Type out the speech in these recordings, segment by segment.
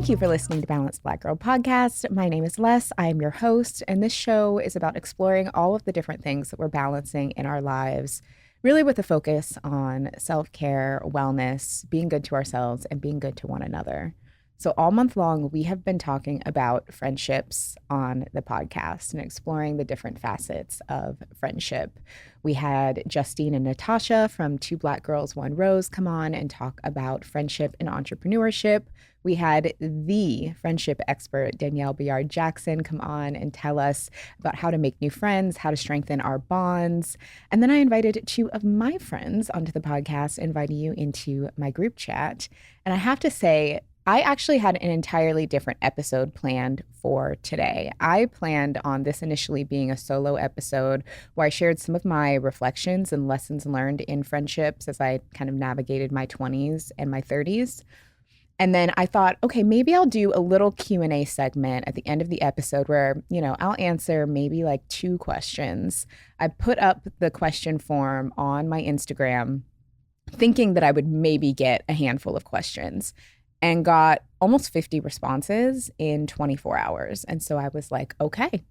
Thank you for listening to Balanced Black Girl Podcast. My name is Les. I am your host, and this show is about exploring all of the different things that we're balancing in our lives, really with a focus on self-care, wellness, being good to ourselves, and being good to one another. So all month long, we have been talking about friendships on the podcast and exploring the different facets of friendship. We had Justine and Natasha from Two Black Girls, One Rose come on and talk about friendship and entrepreneurship. We had the friendship expert, Danielle Biard Jackson, come on and tell us about how to make new friends, how to strengthen our bonds. And then I invited two of my friends onto the podcast, inviting you into my group chat. And I have to say, I actually had an entirely different episode planned for today. I planned on this initially being a solo episode where I shared some of my reflections and lessons learned in friendships as I kind of navigated my 20s and my 30s. And then I thought, okay, maybe I'll do a little Q&A segment at the end of the episode where, I'll answer maybe like 2 questions. I put up the question form on my Instagram thinking that I would maybe get a handful of questions, and got almost 50 responses in 24 hours. And so I was like, okay,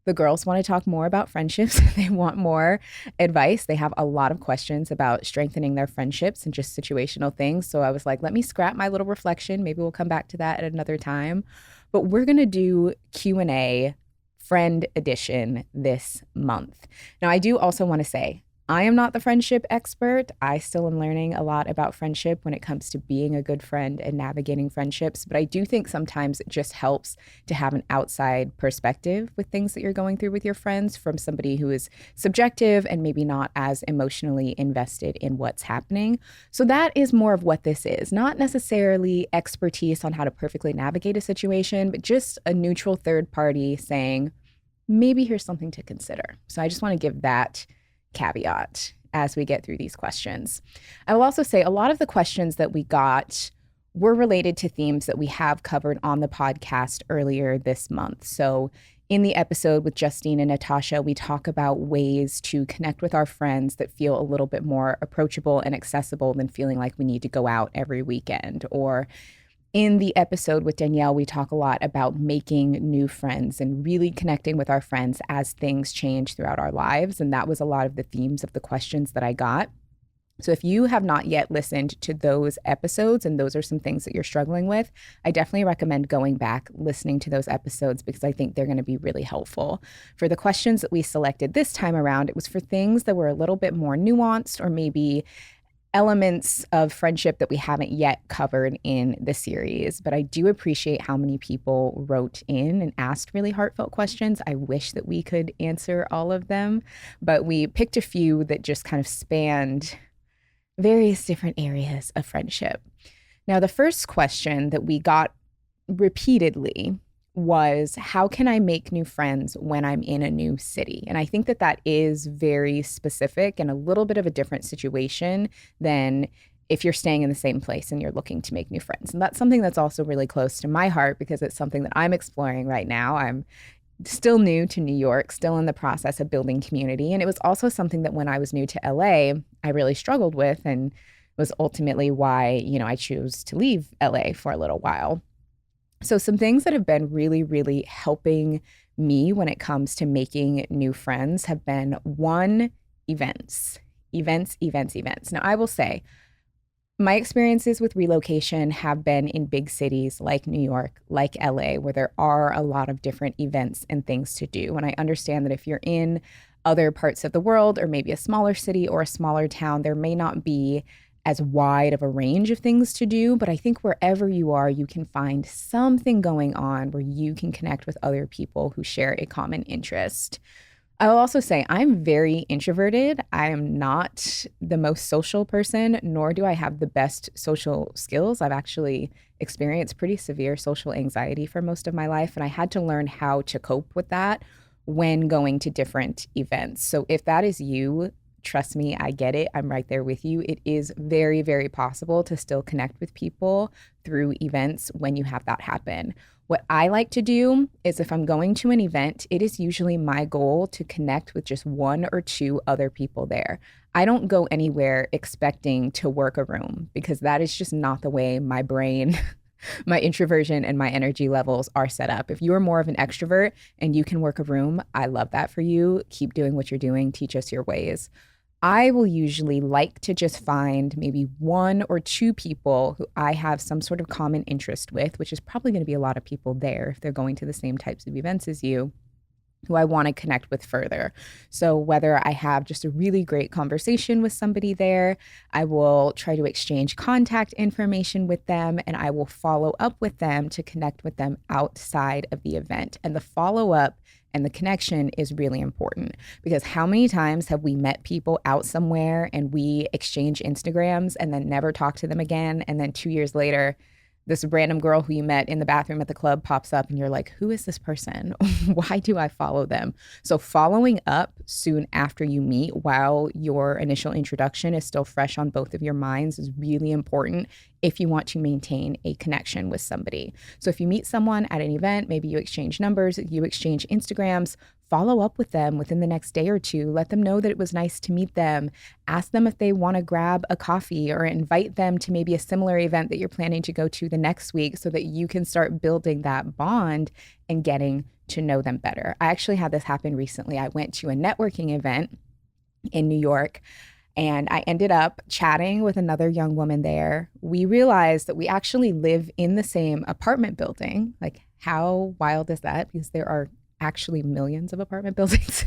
the girls want to talk more about friendships. They want more advice. They have a lot of questions about strengthening their friendships and just situational things. So I was like, let me scrap my little reflection. Maybe we'll come back to that at another time. But we're going to do Q&A friend edition this month. Now, I do also want to say, I am not the friendship expert. I still am learning a lot about friendship when it comes to being a good friend and navigating friendships. But I do think sometimes it just helps to have an outside perspective with things that you're going through with your friends from somebody who is subjective and maybe not as emotionally invested in what's happening. So that is more of what this is, not necessarily expertise on how to perfectly navigate a situation, but just a neutral third party saying, maybe here's something to consider. So I just want to give that caveat as we get through these questions. I will also say a lot of the questions that we got were related to themes that we have covered on the podcast earlier this month. So in the episode with Justine and Natasha, we talk about ways to connect with our friends that feel a little bit more approachable and accessible than feeling like we need to go out every weekend. Or in the episode with Danielle, we talk a lot about making new friends and really connecting with our friends as things change throughout our lives. And that was a lot of the themes of the questions that I got. So if you have not yet listened to those episodes and those are some things that you're struggling with, I definitely recommend going back, listening to those episodes because I think they're going to be really helpful. For the questions that we selected this time around, it was for things that were a little bit more nuanced or maybe elements of friendship that we haven't yet covered in the series. But I do appreciate how many people wrote in and asked really heartfelt questions. I wish that we could answer all of them, but we picked a few that just kind of spanned various different areas of friendship. Now, the first question that we got repeatedly was, how can I make new friends when I'm in a new city? And I think that that is very specific and a little bit of a different situation than if you're staying in the same place and you're looking to make new friends. And that's something that's also really close to my heart because it's something that I'm exploring right now. I'm still new to New York, still in the process of building community. And it was also something that when I was new to LA, I really struggled with and was ultimately why, I chose to leave LA for a little while. So some things that have been really, really helping me when it comes to making new friends have been events. Now, I will say my experiences with relocation have been in big cities like New York, like LA, where there are a lot of different events and things to do. And I understand that if you're in other parts of the world or maybe a smaller city or a smaller town, there may not be as wide of a range of things to do, but I think wherever you are, you can find something going on where you can connect with other people who share a common interest. I'll also say I'm very introverted. I am not the most social person, nor do I have the best social skills. I've actually experienced pretty severe social anxiety for most of my life, and I had to learn how to cope with that when going to different events. So if that is you, trust me, I get it. I'm right there with you. It is very, very possible to still connect with people through events when you have that happen. What I like to do is if I'm going to an event, it is usually my goal to connect with just 1 or 2 other people there. I don't go anywhere expecting to work a room because that is just not the way my brain my introversion and my energy levels are set up. If you are more of an extrovert and you can work a room, I love that for you. Keep doing what you're doing. Teach us your ways. I will usually like to just find maybe one or two people who I have some sort of common interest with, which is probably going to be a lot of people there if they're going to the same types of events as you, who I want to connect with further. So, whether I have just a really great conversation with somebody there, I will try to exchange contact information with them and I will follow up with them to connect with them outside of the event. And the follow up and the connection is really important because how many times have we met people out somewhere and we exchange Instagrams and then never talk to them again? And then 2 years later, this random girl who you met in the bathroom at the club pops up and you're like, who is this person? Why do I follow them? So following up soon after you meet while your initial introduction is still fresh on both of your minds is really important if you want to maintain a connection with somebody. So if you meet someone at an event, maybe you exchange numbers, you exchange Instagrams, follow up with them within the next day or two. Let them know that it was nice to meet them. Ask them if they want to grab a coffee or invite them to maybe a similar event that you're planning to go to the next week so that you can start building that bond and getting to know them better. I actually had this happen recently. I went to a networking event in New York and I ended up chatting with another young woman there. We realized that we actually live in the same apartment building. Like, how wild is that? Because there are actually millions of apartment buildings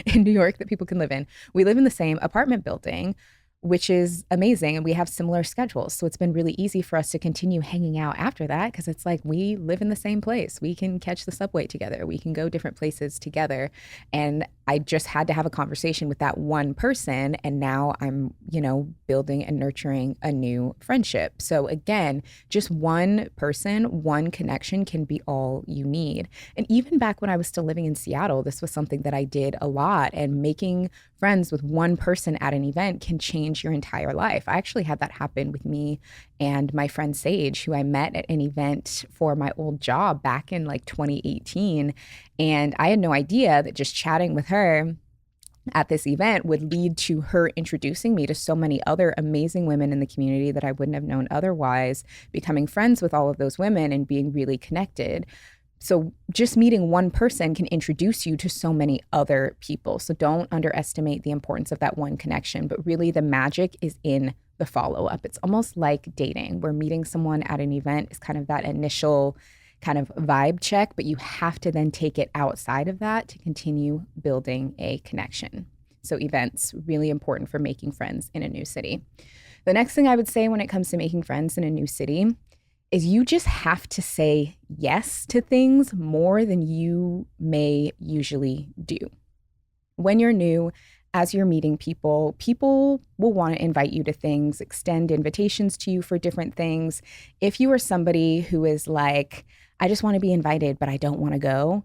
in New York that people can live in. We live in the same apartment building, which is amazing. And we have similar schedules. So it's been really easy for us to continue hanging out after that because it's like we live in the same place. We can catch the subway together. We can go different places together. And I just had to have a conversation with that one person. And now I'm, building and nurturing a new friendship. So again, just one person, one connection can be all you need. And even back when I was still living in Seattle, this was something that I did a lot. And making friends with one person at an event can change your entire life. I actually had that happen with me and my friend Sage, who I met at an event for my old job back in like 2018. And I had no idea that just chatting with her at this event would lead to her introducing me to so many other amazing women in the community that I wouldn't have known otherwise, becoming friends with all of those women and being really connected. So just meeting one person can introduce you to so many other people. So don't underestimate the importance of that one connection, but really the magic is in the follow-up. It's almost like dating, where meeting someone at an event is kind of that initial kind of vibe check, but you have to then take it outside of that to continue building a connection. So events, really important for making friends in a new city. The next thing I would say when it comes to making friends in a new city is you just have to say yes to things more than you may usually do. When you're new, as you're meeting people, people will want to invite you to things, extend invitations to you for different things. If you are somebody who is like, I just want to be invited, but I don't want to go,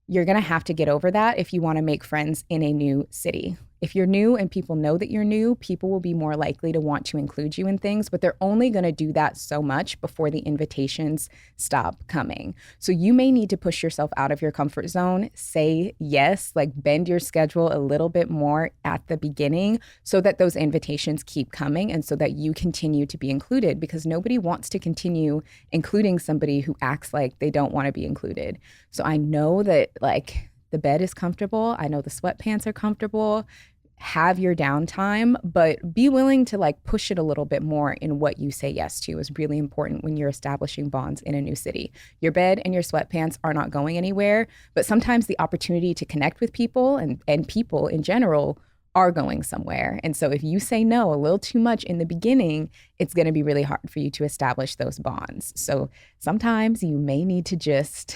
you're going to have to get over that if you want to make friends in a new city. If you're new and people know that you're new, people will be more likely to want to include you in things, but they're only going to do that so much before the invitations stop coming. So you may need to push yourself out of your comfort zone, say yes, like bend your schedule a little bit more at the beginning so that those invitations keep coming and so that you continue to be included, because nobody wants to continue including somebody who acts like they don't want to be included. So I know that like the bed is comfortable. I know the sweatpants are comfortable. Have your downtime, but be willing to like push it a little bit more in what you say yes to is really important when you're establishing bonds in a new city. Your bed and your sweatpants are not going anywhere, but sometimes the opportunity to connect with people and people in general are going somewhere. And so if you say no a little too much in the beginning, it's going to be really hard for you to establish those bonds. So sometimes you may need to just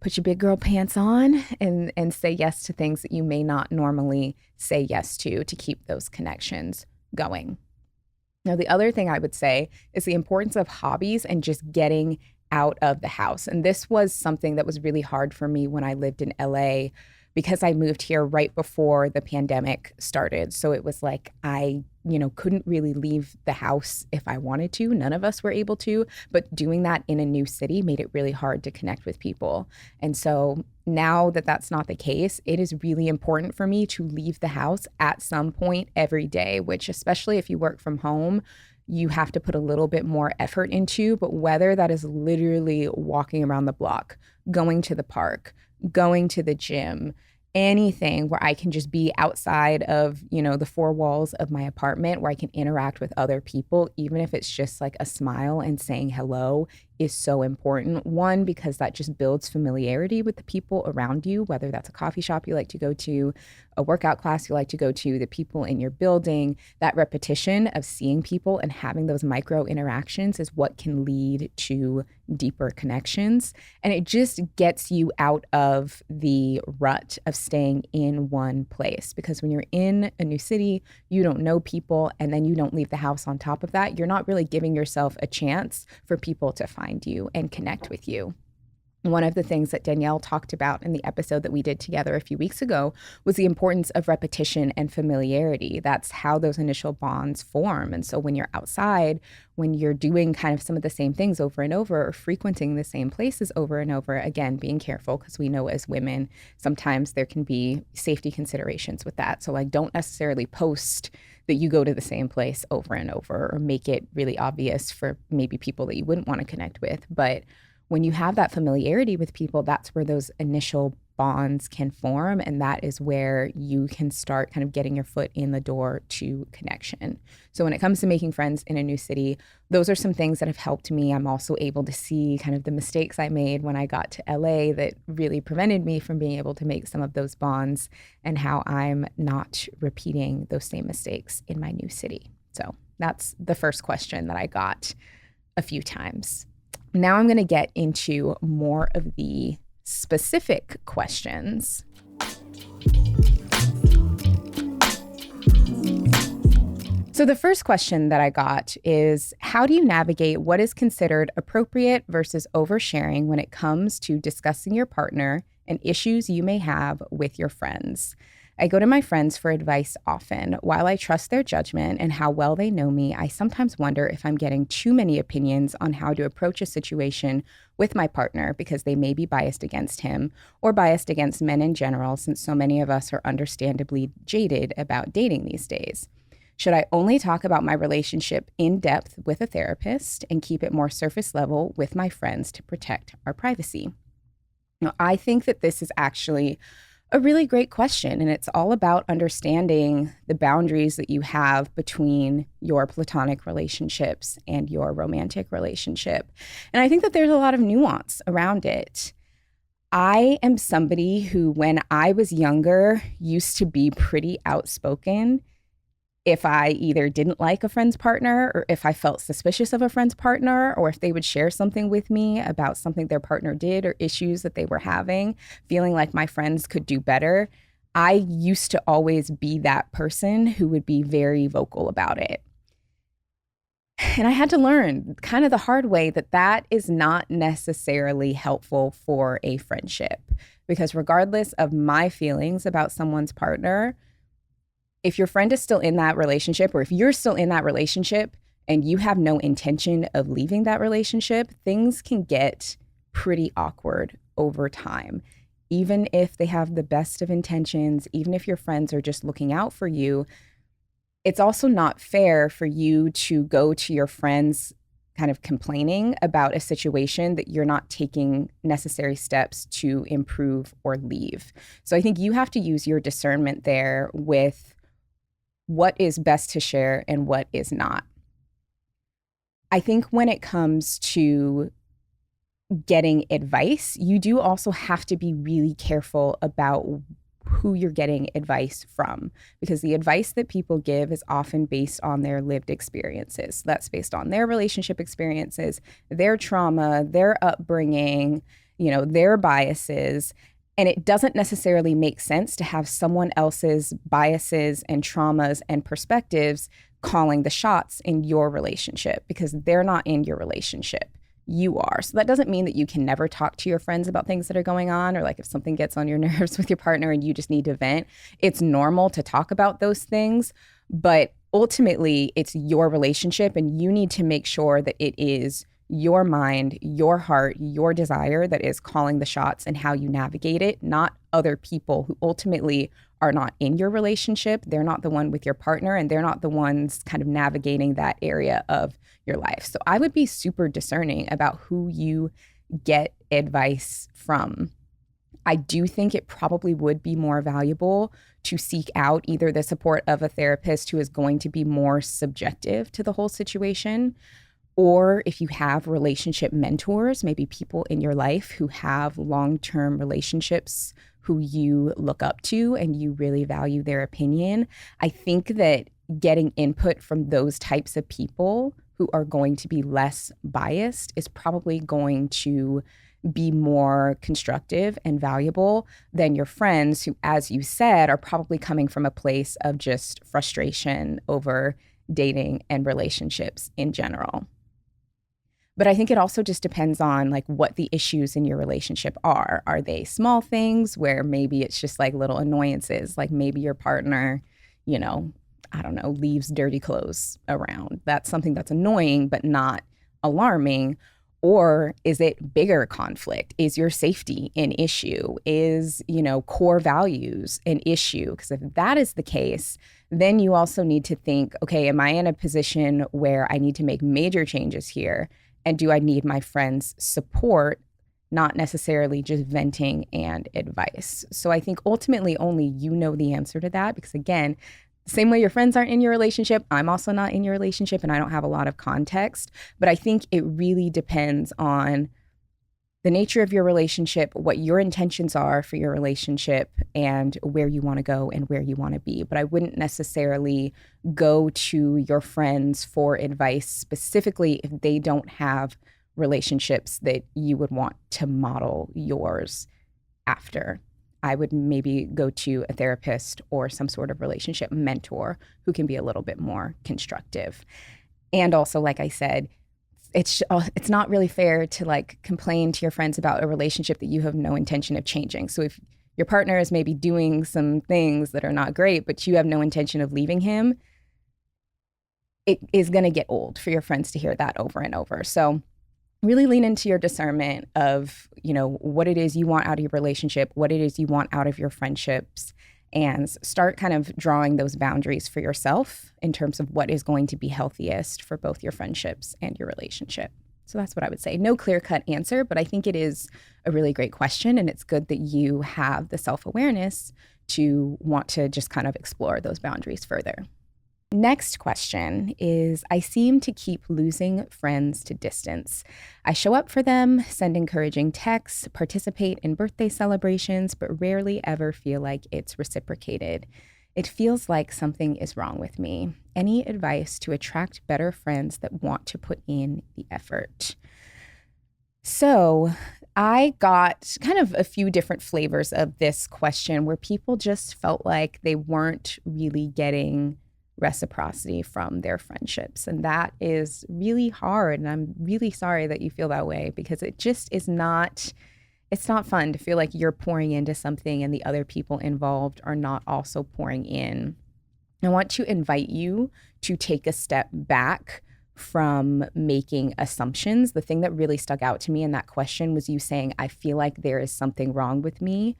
put your big girl pants on and say yes to things that you may not normally say yes to keep those connections going. Now, the other thing I would say is the importance of hobbies and just getting out of the house. And this was something that was really hard for me when I lived in LA because I moved here right before the pandemic started. So it was like I couldn't really leave the house if I wanted to. None of us were able to, but doing that in a new city made it really hard to connect with people. And so now that that's not the case, it is really important for me to leave the house at some point every day, which especially if you work from home, you have to put a little bit more effort into, but whether that is literally walking around the block, going to the park, going to the gym, anything where I can just be outside of, the four walls of my apartment where I can interact with other people, even if it's just like a smile and saying hello, is so important. One, because that just builds familiarity with the people around you, whether that's a coffee shop you like to go to, a workout class you like to go to, the people in your building. That repetition of seeing people and having those micro interactions is what can lead to deeper connections. And it just gets you out of the rut of staying in one place. Because when you're in a new city, you don't know people, and then you don't leave the house on top of that, you're not really giving yourself a chance for people to find you and connect with you. One of the things that Danielle talked about in the episode that we did together a few weeks ago was the importance of repetition and familiarity. That's how those initial bonds form. And so when you're outside, when you're doing kind of some of the same things over and over, or frequenting the same places over and over, again, being careful, because we know as women, sometimes there can be safety considerations with that. So like, don't necessarily post that you go to the same place over and over, or make it really obvious for maybe people that you wouldn't want to connect with. But when you have that familiarity with people, that's where those initial bonds can form. And that is where you can start kind of getting your foot in the door to connection. So when it comes to making friends in a new city, those are some things that have helped me. I'm also able to see kind of the mistakes I made when I got to LA that really prevented me from being able to make some of those bonds, and how I'm not repeating those same mistakes in my new city. So that's the first question that I got a few times. Now I'm going to get into more of the specific questions. So the first question that I got is, how do you navigate what is considered appropriate versus oversharing when it comes to discussing your partner and issues you may have with your friends? I go to my friends for advice often. While I trust their judgment and how well they know me, I sometimes wonder if I'm getting too many opinions on how to approach a situation with my partner, because they may be biased against him or biased against men in general, since so many of us are understandably jaded about dating these days. Should I only talk about my relationship in depth with a therapist and keep it more surface level with my friends to protect our privacy? Now, I think that this is actually a really great question, and it's all about understanding the boundaries that you have between your platonic relationships and your romantic relationship. And I think that there's a lot of nuance around it. I am somebody who, when I was younger, used to be pretty outspoken if I either didn't like a friend's partner, or if I felt suspicious of a friend's partner, or if they would share something with me about something their partner did or issues that they were having, feeling like my friends could do better. I used to always be that person who would be very vocal about it. And I had to learn kind of the hard way that that is not necessarily helpful for a friendship, because regardless of my feelings about someone's partner, if your friend is still in that relationship, or if you're still in that relationship and you have no intention of leaving that relationship, things can get pretty awkward over time. Even if they have the best of intentions, even if your friends are just looking out for you, it's also not fair for you to go to your friends kind of complaining about a situation that you're not taking necessary steps to improve or leave. So I think you have to use your discernment there with what is best to share and what is not. I think when it comes to getting advice, you do also have to be really careful about who you're getting advice from, because the advice that people give is often based on their lived experiences. That's based on their relationship experiences, their trauma, their upbringing, their biases. And it doesn't necessarily make sense to have someone else's biases and traumas and perspectives calling the shots in your relationship, because they're not in your relationship. You are. So that doesn't mean that you can never talk to your friends about things that are going on, or like if something gets on your nerves with your partner and you just need to vent. It's normal to talk about those things, but ultimately it's your relationship, and you need to make sure that it is your mind, your heart, your desire that is calling the shots and how you navigate it, not other people who ultimately are not in your relationship. They're not the one with your partner, and they're not the ones kind of navigating that area of your life. So I would be super discerning about who you get advice from. I do think it probably would be more valuable to seek out either the support of a therapist who is going to be more subjective to the whole situation, or if you have relationship mentors, maybe people in your life who have long-term relationships who you look up to and you really value their opinion. I think that getting input from those types of people who are going to be less biased is probably going to be more constructive and valuable than your friends who, as you said, are probably coming from a place of just frustration over dating and relationships in general. But I think it also just depends on like what the issues in your relationship are. Are they small things where maybe it's just like little annoyances, like maybe your partner, you know, I don't know, leaves dirty clothes around. That's something that's annoying, but not alarming. Or is it bigger conflict? Is your safety an issue? Is, you know, core values an issue? Because if that is the case, then you also need to think, okay, am I in a position where I need to make major changes here? And do I need my friends' support, not necessarily just venting and advice? So I think ultimately only you know the answer to that, because again, same way your friends aren't in your relationship, I'm also not in your relationship and I don't have a lot of context. But I think it really depends on the nature of your relationship, what your intentions are for your relationship, and where you want to go and where you want to be. But I wouldn't necessarily go to your friends for advice specifically if they don't have relationships that you would want to model yours after. I would maybe go to a therapist or some sort of relationship mentor who can be a little bit more constructive. And also, like I said, it's not really fair to like complain to your friends about a relationship that you have no intention of changing. So if your partner is maybe doing some things that are not great, but you have no intention of leaving him, it is going to get old for your friends to hear that over and over. So really lean into your discernment of, you know, what it is you want out of your relationship, what it is you want out of your friendships, and start kind of drawing those boundaries for yourself in terms of what is going to be healthiest for both your friendships and your relationship. So that's what I would say. No clear-cut answer, but I think it is a really great question, and it's good that you have the self-awareness to want to just kind of explore those boundaries further. Next question is, I seem to keep losing friends to distance. I show up for them, send encouraging texts, participate in birthday celebrations, but rarely ever feel like it's reciprocated. It feels like something is wrong with me. Any advice to attract better friends that want to put in the effort? So I got kind of a few different flavors of this question where people just felt like they weren't really getting reciprocity from their friendships. And that is really hard. And I'm really sorry that you feel that way, because it just is not, it's not fun to feel like you're pouring into something and the other people involved are not also pouring in. I want to invite you to take a step back from making assumptions. The thing that really stuck out to me in that question was you saying, I feel like there is something wrong with me.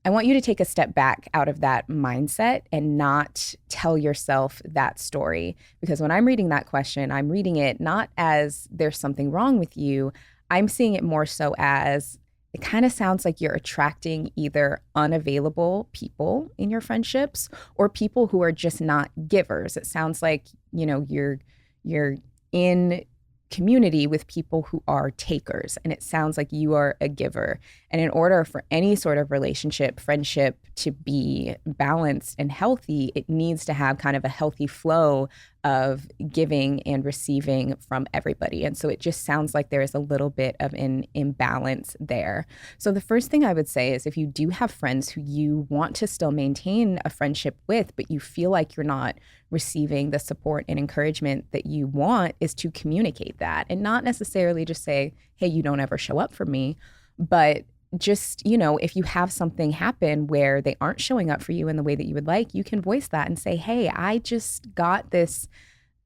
I want you to take a step back out of that mindset and not tell yourself that story. Because when I'm reading that question, I'm reading it not as there's something wrong with you. I'm seeing it more so as it kind of sounds like you're attracting either unavailable people in your friendships or people who are just not givers. It sounds like, you know, you're in community with people who are takers, and it sounds like you are a giver. And in order for any sort of relationship, friendship to be balanced and healthy, it needs to have kind of a healthy flow of giving and receiving from everybody. And so it just sounds like there is a little bit of an imbalance there. So the first thing I would say is if you do have friends who you want to still maintain a friendship with, but you feel like you're not receiving the support and encouragement that you want, is to communicate that and not necessarily just say, hey, you don't ever show up for me, but just, you know, if you have something happen where they aren't showing up for you in the way that you would like, you can voice that and say, hey, I just got this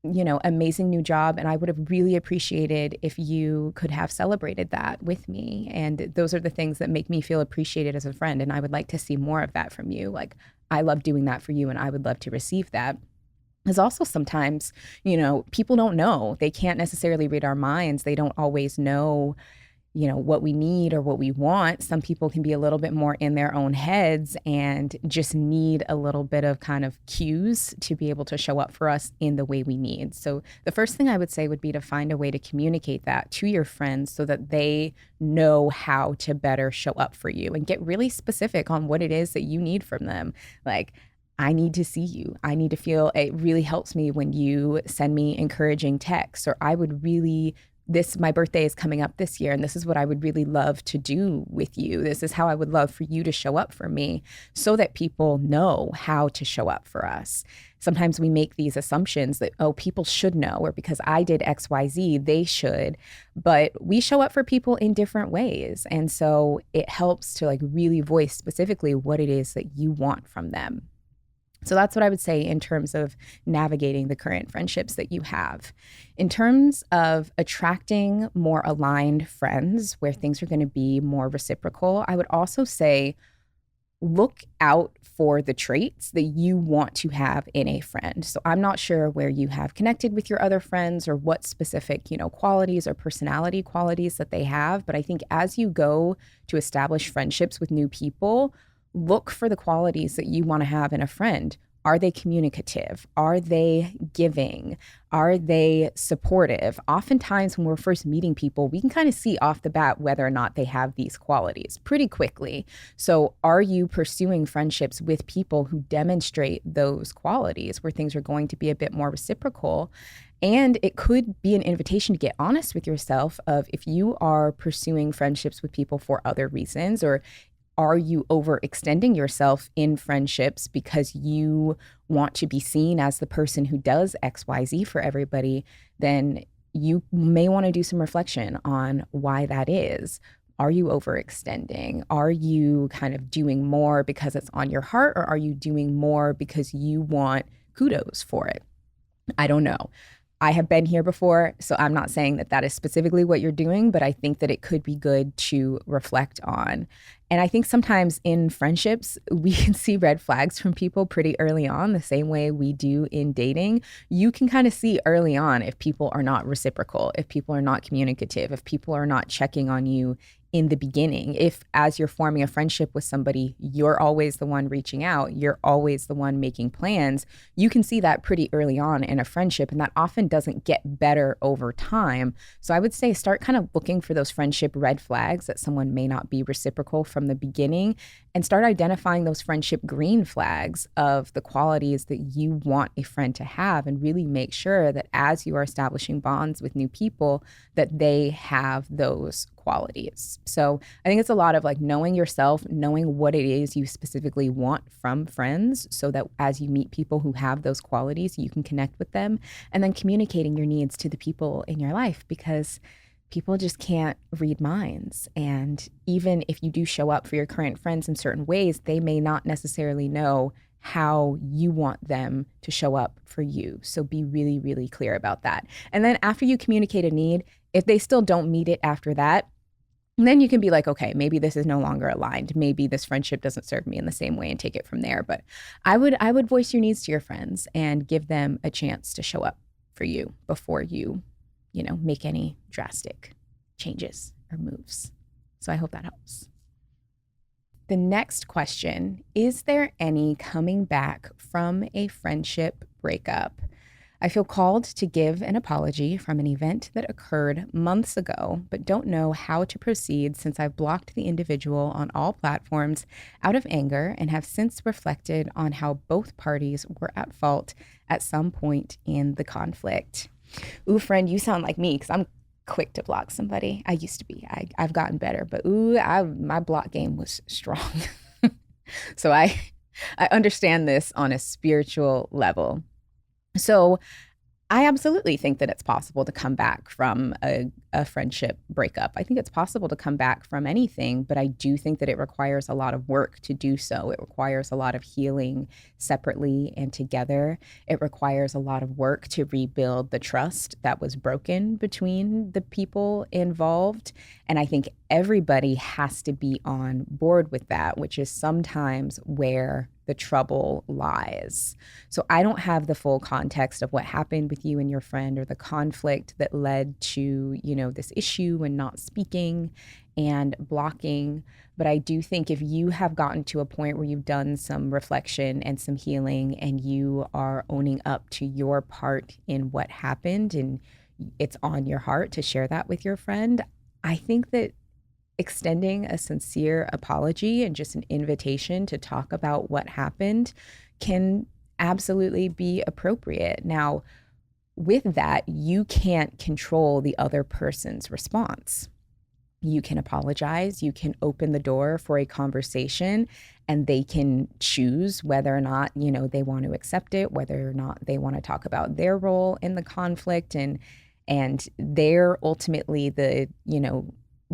amazing new job. And I would have really appreciated if you could have celebrated that with me. And those are the things that make me feel appreciated as a friend. And I would like to see more of that from you. Like, I love doing that for you, and I would love to receive that. Is also sometimes, people don't know. They can't necessarily read our minds. They don't always know, what we need or what we want. Some people can be a little bit more in their own heads and just need a little bit of kind of cues to be able to show up for us in the way we need. So the first thing I would say would be to find a way to communicate that to your friends so that they know how to better show up for you, and get really specific on what it is that you need from them. Like, I need to see you. I need to feel, it really helps me when you send me encouraging texts, or I would really, my birthday is coming up this year, and this is what I would really love to do with you. This is how I would love for you to show up for me, so that people know how to show up for us. Sometimes we make these assumptions that, oh, people should know, or because I did XYZ, they should. But we show up for people in different ways. And so it helps to like really voice specifically what it is that you want from them. So that's what I would say in terms of navigating the current friendships that you have. In terms of attracting more aligned friends where things are going to be more reciprocal, I would also say look out for the traits that you want to have in a friend. So I'm not sure where you have connected with your other friends or what specific, qualities or personality qualities that they have. But I think as you go to establish friendships with new people, look for the qualities that you want to have in a friend. Are they communicative? Are they giving? Are they supportive? Oftentimes when we're first meeting people, we can kind of see off the bat whether or not they have these qualities pretty quickly. So are you pursuing friendships with people who demonstrate those qualities, where things are going to be a bit more reciprocal? And it could be an invitation to get honest with yourself of, if you are pursuing friendships with people for other reasons, or are you overextending yourself in friendships because you want to be seen as the person who does XYZ for everybody? Then you may want to do some reflection on why that is. Are you overextending? Are you kind of doing more because it's on your heart, or are you doing more because you want kudos for it? I don't know. I have been here before, so I'm not saying that that is specifically what you're doing, but I think that it could be good to reflect on. And I think sometimes in friendships, we can see red flags from people pretty early on, the same way we do in dating. You can kind of see early on if people are not reciprocal, if people are not communicative, if people are not checking on you in the beginning. If as you're forming a friendship with somebody, you're always the one reaching out, you're always the one making plans, you can see that pretty early on in a friendship, and that often doesn't get better over time. So I would say start kind of looking for those friendship red flags that someone may not be reciprocal from the beginning, and start identifying those friendship green flags of the qualities that you want a friend to have, and really make sure that as you are establishing bonds with new people, that they have those qualities. So I think it's a lot of like knowing yourself, knowing what it is you specifically want from friends, so that as you meet people who have those qualities, you can connect with them, and then communicating your needs to the people in your life, because people just can't read minds. And even if you do show up for your current friends in certain ways, they may not necessarily know how you want them to show up for you. So be really, really clear about that. And then after you communicate a need, if they still don't meet it after that, then you can be like, okay, maybe this is no longer aligned. Maybe this friendship doesn't serve me in the same way, and take it from there. But I would voice your needs to your friends and give them a chance to show up for you before you make any drastic changes or moves. So I hope that helps. The next question, is there any coming back from a friendship breakup? I feel called to give an apology from an event that occurred months ago, but don't know how to proceed since I've blocked the individual on all platforms out of anger, and have since reflected on how both parties were at fault at some point in the conflict. Ooh, friend, you sound like me, because I'm quick to block somebody. I used to be. I've gotten better, but my block game was strong. So I understand this on a spiritual level. So I absolutely think that it's possible to come back from a friendship breakup. I think it's possible to come back from anything, but I do think that it requires a lot of work to do so. It requires a lot of healing separately and together. It requires a lot of work to rebuild the trust that was broken between the people involved. And I think everybody has to be on board with that, which is sometimes where the trouble lies. So I don't have the full context of what happened with you and your friend or the conflict that led to, this issue and not speaking and blocking. But I do think if you have gotten to a point where you've done some reflection and some healing and you are owning up to your part in what happened and it's on your heart to share that with your friend, I think that extending a sincere apology and just an invitation to talk about what happened can absolutely be appropriate. Now, with that, you can't control the other person's response. You can apologize, you can open the door for a conversation, and they can choose whether or not, they want to accept it, whether or not they want to talk about their role in the conflict, and they're ultimately the,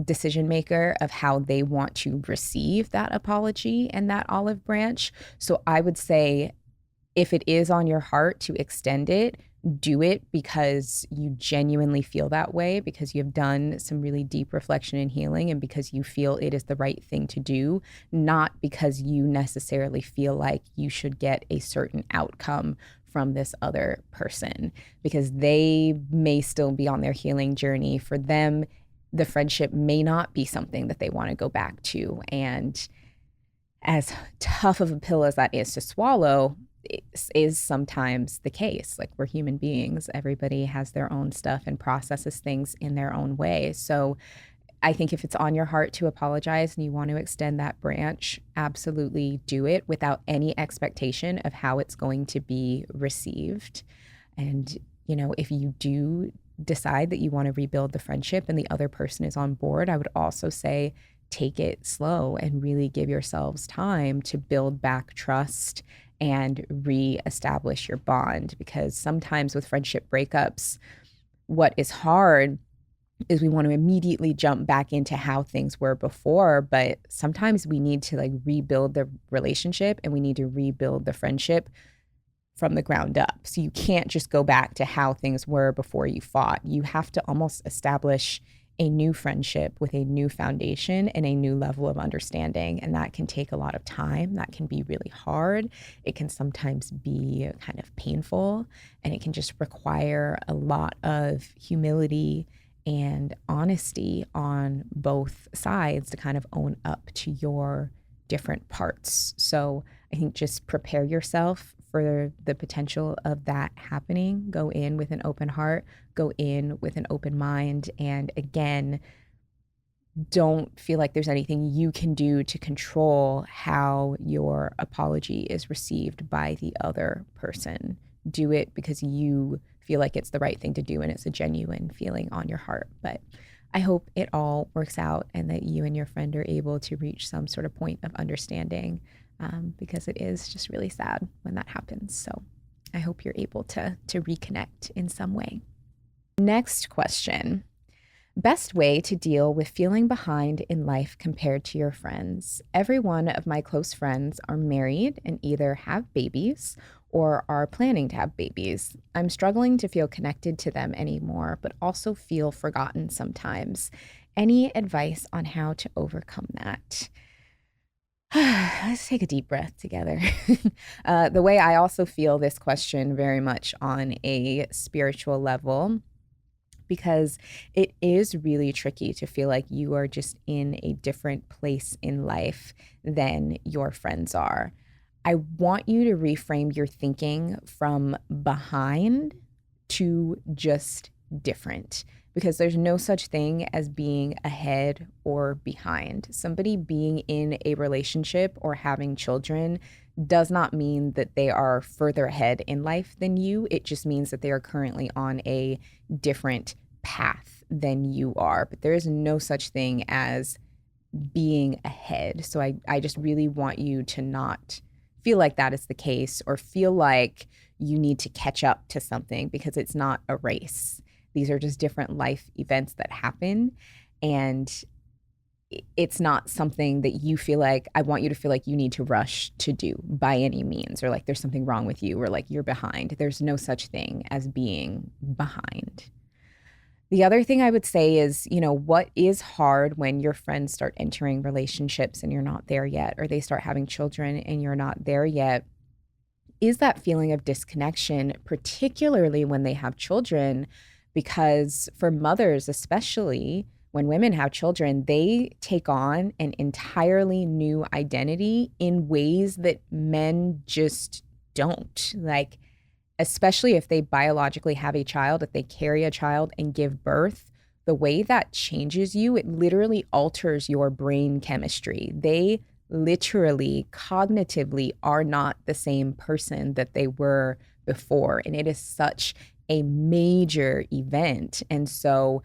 decision maker of how they want to receive that apology and that olive branch. So I would say if it is on your heart to extend it, do it because you genuinely feel that way, because you've done some really deep reflection and healing, and because you feel it is the right thing to do, not because you necessarily feel like you should get a certain outcome from this other person, because they may still be on their healing journey. For them, the friendship may not be something that they want to go back to. And as tough of a pill as that is to swallow, is sometimes the case. Like, we're human beings. Everybody has their own stuff and processes things in their own way. So I think if it's on your heart to apologize and you want to extend that branch, absolutely do it without any expectation of how it's going to be received. And, if you do decide that you want to rebuild the friendship and the other person is on board, I would also say take it slow and really give yourselves time to build back trust and reestablish your bond. Because sometimes with friendship breakups, what is hard is we want to immediately jump back into how things were before, but sometimes we need to rebuild the relationship and we need to rebuild the friendship from the ground up. So you can't just go back to how things were before you fought. You have to almost establish a new friendship with a new foundation and a new level of understanding. And that can take a lot of time. That can be really hard. It can sometimes be kind of painful, and it can just require a lot of humility and honesty on both sides to kind of own up to your different parts. So I think just prepare yourself for the potential of that happening. Go in with an open heart, go in with an open mind. And again, don't feel like there's anything you can do to control how your apology is received by the other person. Do it because you feel like it's the right thing to do and it's a genuine feeling on your heart. But I hope it all works out and that you and your friend are able to reach some sort of point of understanding, because it is just really sad when that happens. So I hope you're able to reconnect in some way. Next question. Best way to deal with feeling behind in life compared to your friends. Every one of my close friends are married and either have babies or are planning to have babies. I'm struggling to feel connected to them anymore, but also feel forgotten sometimes. Any advice on how to overcome that? Let's take a deep breath together. The way I also feel this question very much on a spiritual level, because it is really tricky to feel like you are just in a different place in life than your friends are. I want you to reframe your thinking from behind to just different, because there's no such thing as being ahead or behind. Somebody being in a relationship or having children does not mean that they are further ahead in life than you. It just means that they are currently on a different path than you are. But there is no such thing as being ahead. So I just really want you to not feel like that is the case or feel like you need to catch up to something, because it's not a race. These are just different life events that happen. And it's not something that you feel like, I want you to feel like you need to rush to do by any means, or like there's something wrong with you, or like you're behind. There's no such thing as being behind. The other thing I would say is, what is hard when your friends start entering relationships and you're not there yet, or they start having children and you're not there yet, is that feeling of disconnection, particularly when they have children, because for mothers, especially when women have children, they take on an entirely new identity in ways that men just don't. Like, especially if they biologically have a child, if they carry a child and give birth, the way that changes you, it literally alters your brain chemistry. They literally, cognitively are not the same person that they were before. And it is such a major event. And so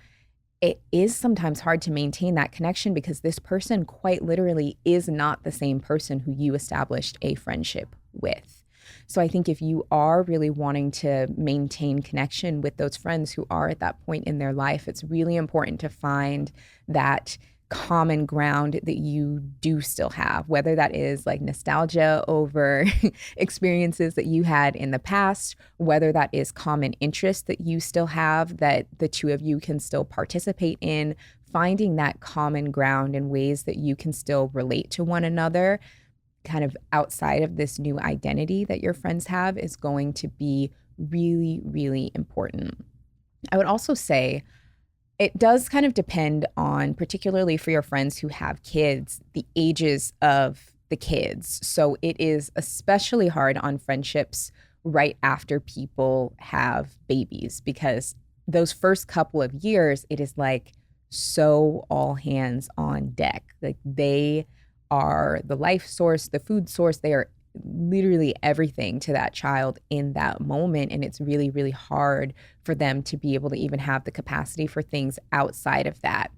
it is sometimes hard to maintain that connection, because this person quite literally is not the same person who you established a friendship with. So I think if you are really wanting to maintain connection with those friends who are at that point in their life, it's really important to find that common ground that you do still have, whether that is like nostalgia over experiences that you had in the past, whether that is common interests that you still have that the two of you can still participate in. Finding that common ground in ways that you can still relate to one another, kind of outside of this new identity that your friends have, is going to be really, really important. I would also say it does kind of depend on, particularly for your friends who have kids, the ages of the kids. So it is especially hard on friendships right after people have babies, because those first couple of years, it is like so all hands on deck. Like, they are the life source, the food source. They are literally everything to that child in that moment. And it's really, really hard for them to be able to even have the capacity for things outside of that.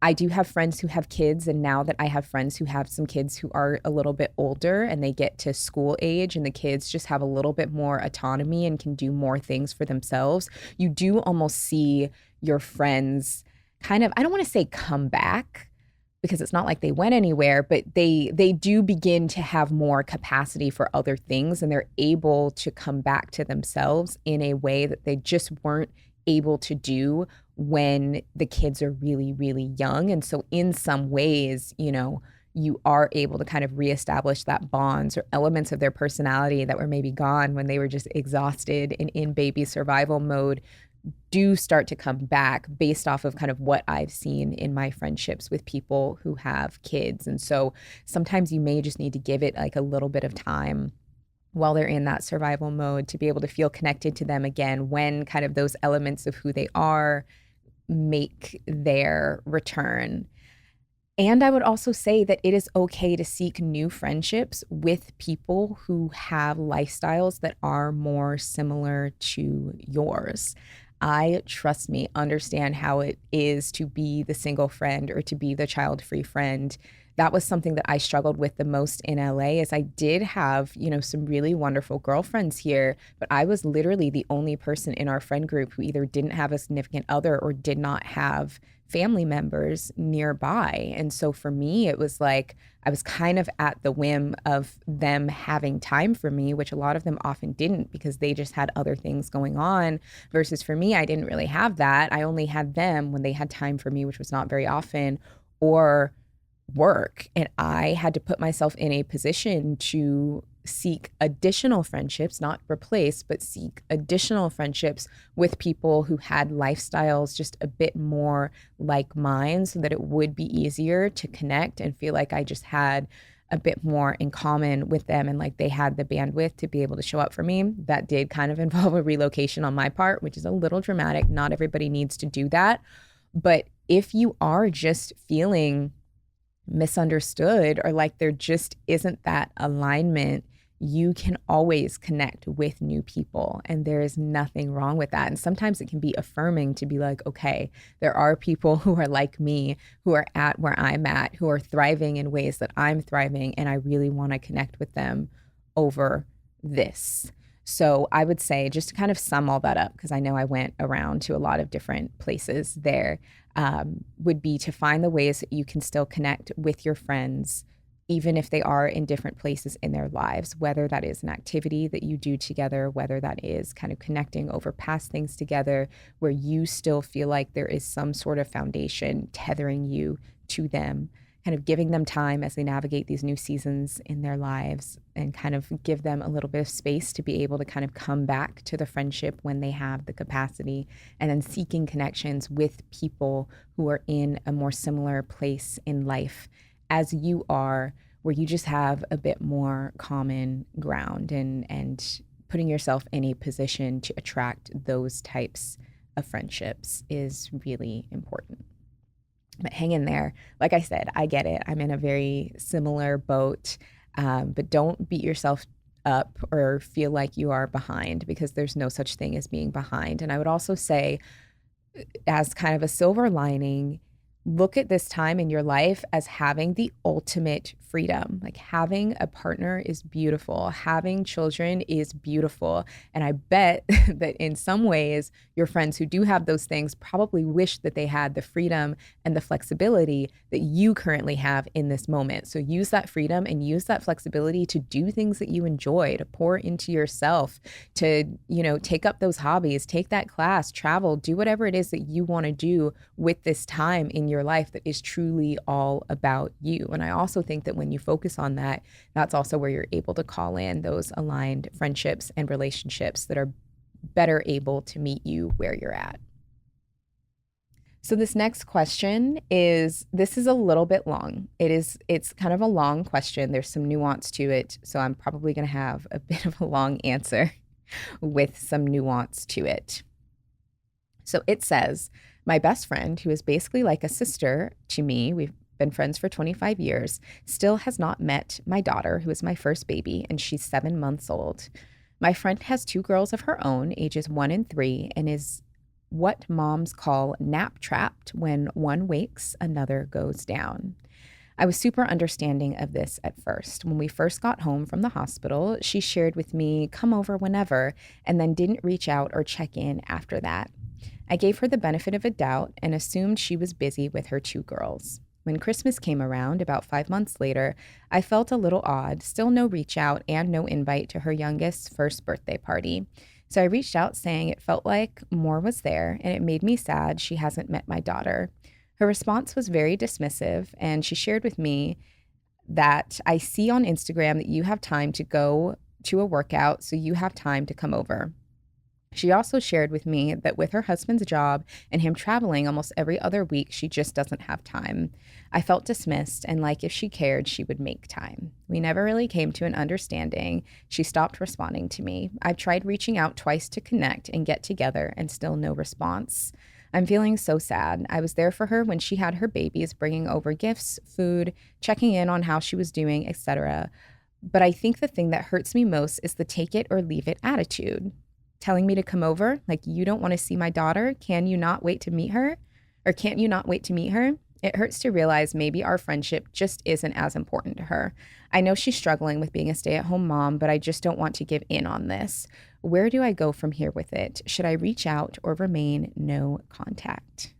I do have friends who have kids, and now that I have friends who have some kids who are a little bit older and they get to school age and the kids just have a little bit more autonomy and can do more things for themselves, you do almost see your friends kind of, I don't want to say come back, because it's not like they went anywhere, but they do begin to have more capacity for other things, and they're able to come back to themselves in a way that they just weren't able to do when the kids are really, really young. And so in some ways, you are able to kind of reestablish that bonds or elements of their personality that were maybe gone when they were just exhausted and in baby survival mode do start to come back, based off of kind of what I've seen in my friendships with people who have kids. And so sometimes you may just need to give it like a little bit of time while they're in that survival mode to be able to feel connected to them again when kind of those elements of who they are make their return. And I would also say that it is okay to seek new friendships with people who have lifestyles that are more similar to yours. I, trust me, understand how it is to be the single friend or to be the child-free friend. That was something that I struggled with the most in LA, is I did have, some really wonderful girlfriends here, but I was literally the only person in our friend group who either didn't have a significant other or did not have family members nearby. And so for me, it was like I was kind of at the whim of them having time for me, which a lot of them often didn't because they just had other things going on. Versus for me, I didn't really have that. I only had them when they had time for me, which was not very often, or work. And I had to put myself in a position to seek additional friendships, not replace, but seek additional friendships with people who had lifestyles just a bit more like mine, so that it would be easier to connect and feel like I just had a bit more in common with them, and like they had the bandwidth to be able to show up for me. That did kind of involve a relocation on my part, which is a little dramatic. Not everybody needs to do that. But if you are just feeling misunderstood or like there just isn't that alignment, you can always connect with new people, and there is nothing wrong with that. And sometimes it can be affirming to be like, okay, there are people who are like me, who are at where I'm at, who are thriving in ways that I'm thriving, and I really want to connect with them over this. So I would say, just to kind of sum all that up, because I know I went around to a lot of different places there, would be to find the ways that you can still connect with your friends, even if they are in different places in their lives, whether that is an activity that you do together, whether that is kind of connecting over past things together, where you still feel like there is some sort of foundation tethering you to them, kind of giving them time as they navigate these new seasons in their lives, and kind of give them a little bit of space to be able to kind of come back to the friendship when they have the capacity, and then seeking connections with people who are in a more similar place in life as you are, where you just have a bit more common ground, and putting yourself in a position to attract those types of friendships is really important. But hang in there. Like I said, I get it. I'm in a very similar boat, but don't beat yourself up or feel like you are behind, because there's no such thing as being behind. And I would also say, as kind of a silver lining, look at this time in your life as having the ultimate freedom. Like, having a partner is beautiful. Having children is beautiful. And I bet that in some ways, your friends who do have those things probably wish that they had the freedom and the flexibility that you currently have in this moment. So use that freedom and use that flexibility to do things that you enjoy, to pour into yourself, to, take up those hobbies, take that class, travel, do whatever it is that you want to do with this time in your life that is truly all about you. And I also think that when you focus on that, that's also where you're able to call in those aligned friendships and relationships that are better able to meet you where you're at. So this next question this is a little bit long. It's kind of a long question. There's some nuance to it. So I'm probably going to have a bit of a long answer with some nuance to it. So it says, my best friend, who is basically like a sister to me, we've been friends for 25 years, still has not met my daughter, who is my first baby, and she's 7 months old. My friend has 2 girls of her own, ages 1 and 3, and is what moms call nap trapped. When one wakes, another goes down. I was super understanding of this at first. When we first got home from the hospital, she shared with me, come over whenever, and then didn't reach out or check in after that. I gave her the benefit of a doubt and assumed she was busy with her 2 girls. When Christmas came around, about 5 months later, I felt a little odd, still no reach out and no invite to her youngest's first birthday party. So I reached out saying it felt like more was there, and it made me sad she hasn't met my daughter. Her response was very dismissive, and she shared with me that I see on Instagram that you have time to go to a workout, so you have time to come over. She also shared with me that with her husband's job and him traveling almost every other week, she just doesn't have time. I felt dismissed, and like if she cared, she would make time. We never really came to an understanding. She stopped responding to me. I've tried reaching out twice to connect and get together, and still no response. I'm feeling so sad. I was there for her when she had her babies, bringing over gifts, food, checking in on how she was doing, etc. But I think the thing that hurts me most is the take it or leave it attitude. Telling me to come over, like, you don't want to see my daughter? Can you not wait to meet her? Or can't you not wait to meet her? It hurts to realize maybe our friendship just isn't as important to her. I know she's struggling with being a stay-at-home mom, but I just don't want to give in on this. Where do I go from here with it? Should I reach out or remain no contact?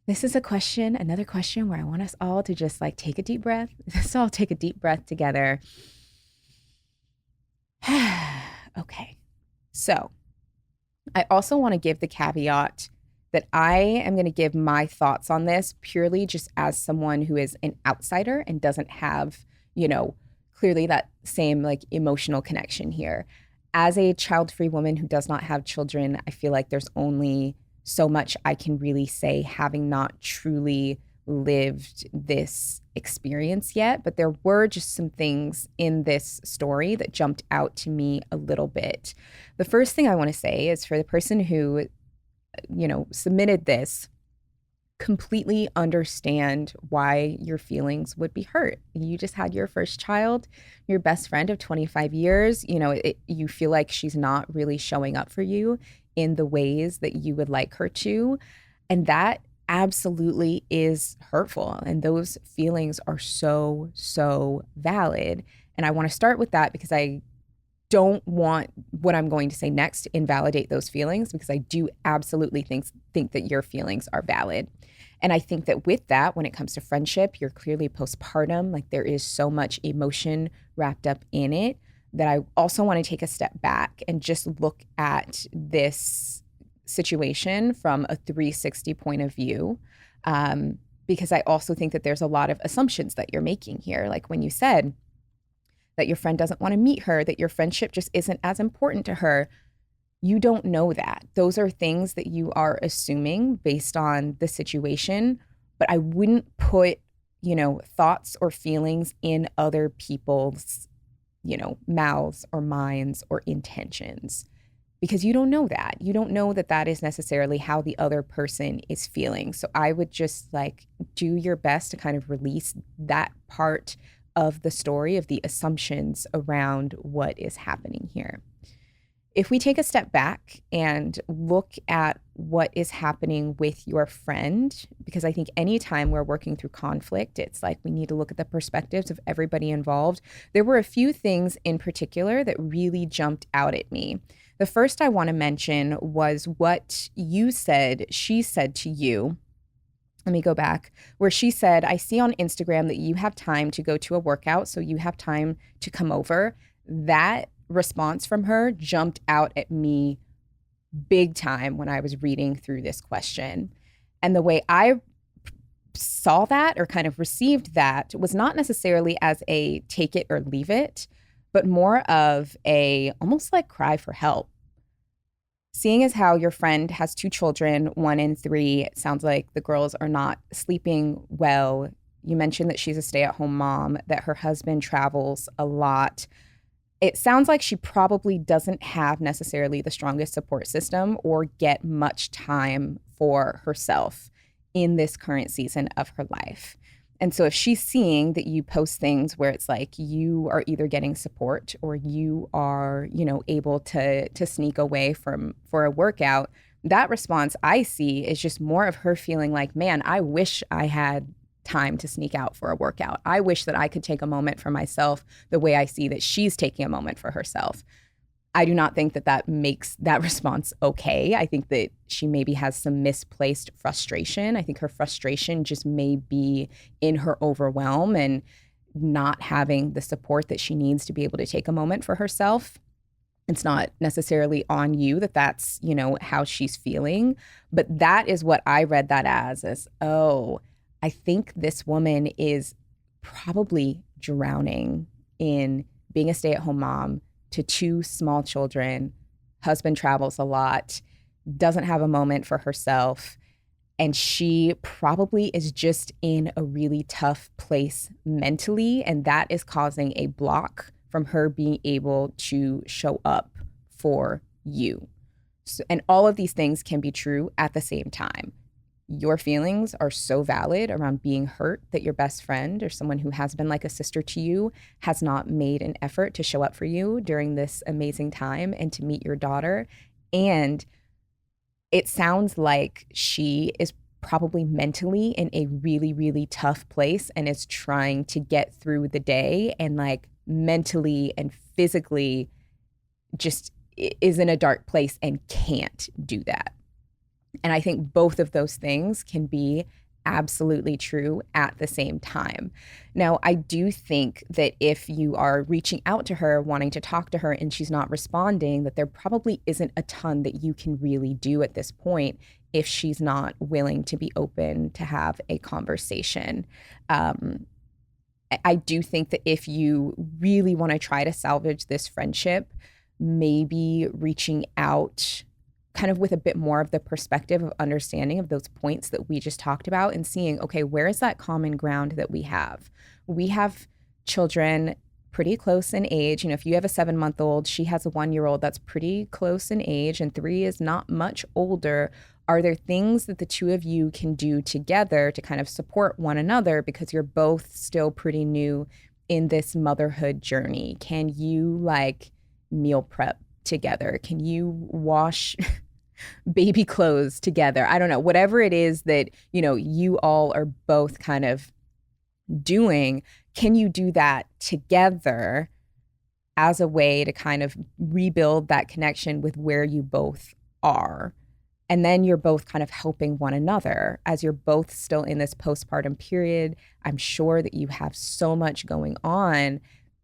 This is another question where I want us all to just take a deep breath. Let's all take a deep breath together. Okay. So I also want to give the caveat that I am going to give my thoughts on this purely just as someone who is an outsider and doesn't have, clearly that same emotional connection here. As a child-free woman who does not have children, I feel like there's only so much I can really say, having not truly lived this experience yet. But there were just some things in this story that jumped out to me a little bit. The first thing I want to say is, for the person who, submitted this, completely understand why your feelings would be hurt. You just had your first child, your best friend of 25 years, you feel like she's not really showing up for you in the ways that you would like her to. And that absolutely is hurtful. And those feelings are so, so valid. And I want to start with that because I don't want what I'm going to say next to invalidate those feelings, because I do absolutely think that your feelings are valid. And I think that with that, when it comes to friendship, you're clearly postpartum. Like, there is so much emotion wrapped up in it that I also want to take a step back and just look at this situation from a 360 point of view. Because I also think that there's a lot of assumptions that you're making here. Like when you said that your friend doesn't want to meet her, that your friendship just isn't as important to her. You don't know that. Those are things that you are assuming based on the situation, but I wouldn't put, thoughts or feelings in other people's, mouths or minds or intentions, because you don't know that. You don't know that that is necessarily how the other person is feeling. So I would just do your best to kind of release that part of the story, of the assumptions around what is happening here. If we take a step back and look at what is happening with your friend, because I think anytime we're working through conflict, it's like we need to look at the perspectives of everybody involved. There were a few things in particular that really jumped out at me. The first I want to mention was what you said, she said to you. Let me go back, where she said, I see on Instagram that you have time to go to a workout, so you have time to come over. That response from her jumped out at me big time when I was reading through this question. And the way I saw that or kind of received that was not necessarily as a take it or leave it, but more of a almost like cry for help. Seeing as how your friend has 2 children, 1 and 3, it sounds like the girls are not sleeping well. You mentioned that she's a stay-at-home mom, that her husband travels a lot. It sounds like she probably doesn't have necessarily the strongest support system or get much time for herself in this current season of her life. And so if she's seeing that you post things where it's like you are either getting support or you are, able to sneak away for a workout, that response I see is just more of her feeling like, man, I wish I had time to sneak out for a workout. I wish that I could take a moment for myself the way I see that she's taking a moment for herself. I do not think that that makes that response okay. I think that she maybe has some misplaced frustration. I think her frustration just may be in her overwhelm and not having the support that she needs to be able to take a moment for herself. It's not necessarily on you that that's, how she's feeling. But that is what I read that as, oh, I think this woman is probably drowning in being a stay-at-home mom to 2 small children. Husband travels a lot, doesn't have a moment for herself, and she probably is just in a really tough place mentally, and that is causing a block from her being able to show up for you. So, and all of these things can be true at the same time. Your feelings are so valid around being hurt that your best friend or someone who has been like a sister to you has not made an effort to show up for you during this amazing time and to meet your daughter. And it sounds like she is probably mentally in a really, really tough place and is trying to get through the day, and mentally and physically just is in a dark place and can't do that. And I think both of those things can be absolutely true at the same time. Now, I do think that if you are reaching out to her, wanting to talk to her, and she's not responding, that there probably isn't a ton that you can really do at this point if she's not willing to be open to have a conversation. I do think that if you really want to try to salvage this friendship, maybe reaching out kind of with a bit more of the perspective of understanding of those points that we just talked about and seeing, okay, where is that common ground that we have? We have children pretty close in age. If you have a 7-month-old, she has a 1-year-old that's pretty close in age, and 3 is not much older. Are there things that the 2 of you can do together to kind of support one another because you're both still pretty new in this motherhood journey? Can you meal prep together? Can you wash baby clothes together? I don't know, whatever it is that, you all are both kind of doing. can you do that together as a way to kind of rebuild that connection with where you both are? And then you're both kind of helping one another as you're both still in this postpartum period. I'm sure that you have so much going on,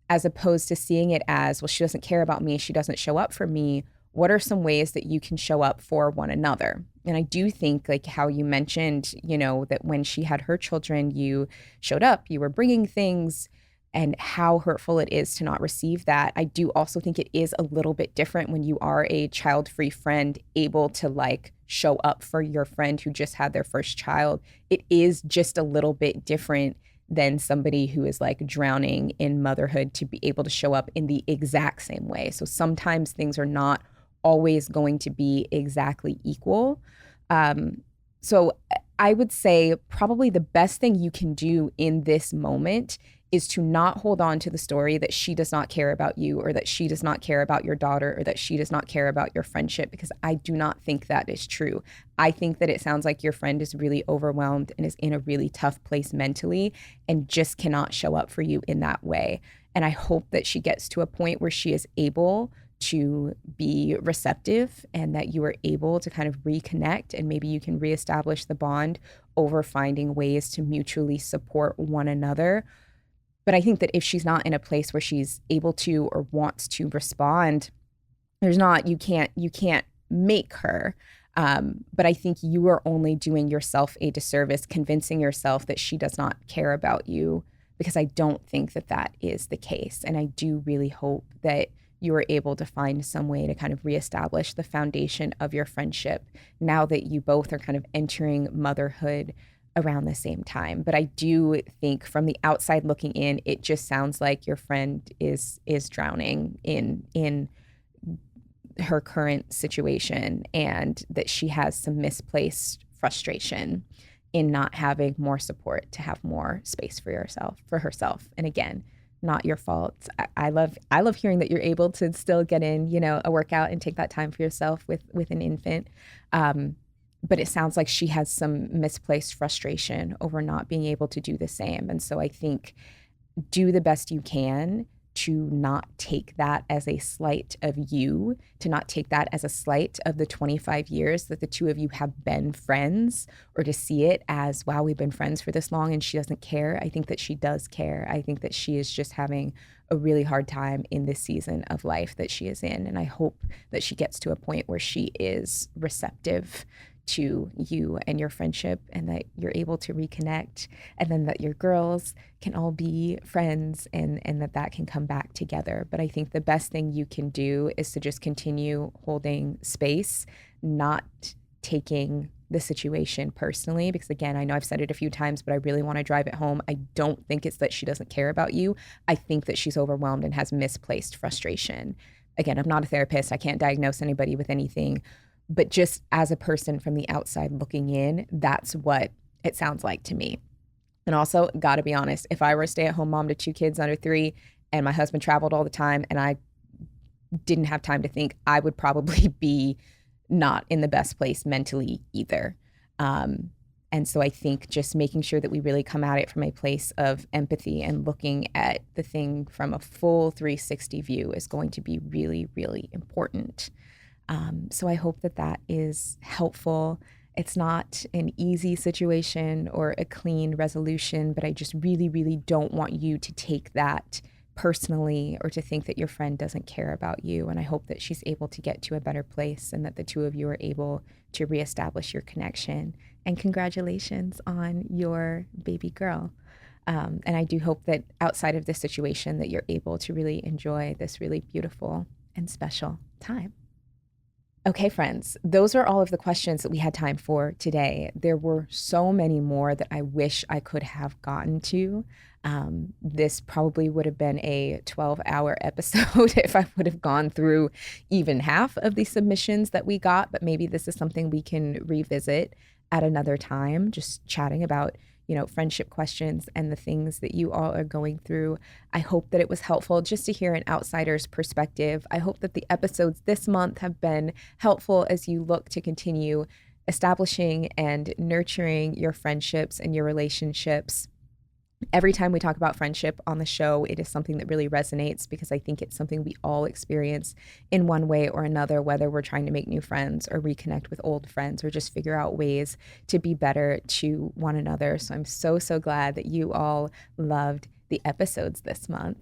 as opposed to seeing it as, well, she doesn't care about me, she doesn't show up for me. What are some ways that you can show up for one another? And I do think, like how you mentioned, that when she had her children, you showed up, you were bringing things, and how hurtful it is to not receive that. I do also think it is a little bit different when you are a child-free friend, able to like show up for your friend who just had their first child. It is just a little bit different than somebody who is like drowning in motherhood to be able to show up in the exact same way. So sometimes things are not always going to be exactly equal. So I would say probably the best thing you can do in this moment is to not hold on to the story that she does not care about you, or that she does not care about your daughter, or that she does not care about your friendship, because I do not think that is true. I think that it sounds like your friend is really overwhelmed and is in a really tough place mentally and just cannot show up for you in that way. And I hope that she gets to a point where she is able to be receptive, and that you are able to kind of reconnect, and maybe you can reestablish the bond over finding ways to mutually support one another. But I think that if she's not in a place where she's able to or wants to respond, you can't make her. But I think you are only doing yourself a disservice convincing yourself that she does not care about you, because I don't think that that is the case. And I do really hope that you are able to find some way to kind of reestablish the foundation of your friendship now that you both are kind of entering motherhood around the same time. But I do think from the outside looking in, it just sounds like your friend is drowning in her current situation, and that she has some misplaced frustration in not having more support to have more space for herself. And again, not your fault. I love hearing that you're able to still get in, a workout and take that time for yourself with an infant. But it sounds like she has some misplaced frustration over not being able to do the same. And so I think do the best you can to not take that as a slight of you, to not take that as a slight of the 25 years that the two of you have been friends, or to see it as, wow, we've been friends for this long and she doesn't care. I think that she does care. I think that she is just having a really hard time in this season of life that she is in. And I hope that she gets to a point where she is receptive to you and your friendship, and that you're able to reconnect, and then that your girls can all be friends, and that can come back together. But I think the best thing you can do is to just continue holding space, not taking the situation personally, because again, I know I've said it a few times, but I really want to drive it home. I don't think it's that she doesn't care about you. I think that she's overwhelmed and has misplaced frustration. Again, I'm not a therapist. I can't diagnose anybody with anything. But just as a person from the outside looking in, that's what it sounds like to me. And also, gotta be honest, if I were a stay-at-home mom to 2 kids under 3 and my husband traveled all the time and I didn't have time to think, I would probably be not in the best place mentally either. And so I think just making sure that we really come at it from a place of empathy and looking at the thing from a full 360 view is going to be really, really important. So I hope that that is helpful. It's not an easy situation or a clean resolution, but I just really, really don't want you to take that personally, or to think that your friend doesn't care about you. And I hope that she's able to get to a better place, and that the two of you are able to reestablish your connection. And congratulations on your baby girl. And I do hope that outside of this situation that you're able to really enjoy this really beautiful and special time. Okay, friends, those are all of the questions that we had time for today. There were so many more that I wish I could have gotten to. This probably would have been a 12-hour episode if I would have gone through even half of the submissions that we got, but maybe this is something we can revisit at another time, just chatting about friendship questions and the things that you all are going through. I hope that it was helpful just to hear an outsider's perspective. I hope that the episodes this month have been helpful as you look to continue establishing and nurturing your friendships and your relationships. Every time we talk about friendship on the show, it is something that really resonates because I think it's something we all experience in one way or another, whether we're trying to make new friends or reconnect with old friends or just figure out ways to be better to one another. So I'm so, so glad that you all loved the episodes this month.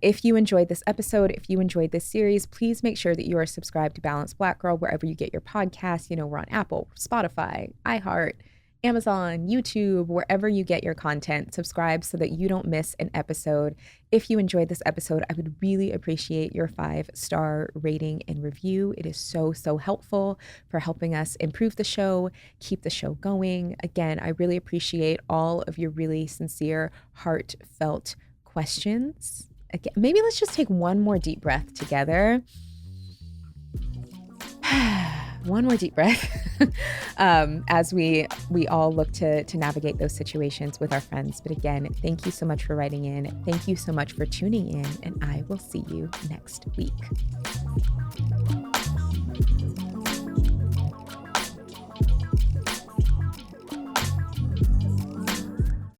If you enjoyed this episode, if you enjoyed this series, please make sure that you are subscribed to Balanced Black Girl wherever you get your podcasts. You know, we're on Apple, Spotify, iHeart, Amazon, YouTube, wherever you get your content. Subscribe so that you don't miss an episode. If you enjoyed this episode, I would really appreciate your 5-star rating and review. It is so, so helpful for helping us improve the show, keep the show going. Again, I really appreciate all of your really sincere, heartfelt questions. Again, maybe let's just take one more deep breath together. One more deep breath as we all look to navigate those situations with our friends. But again, thank you so much for writing in. Thank you so much for tuning in, and I will see you next week.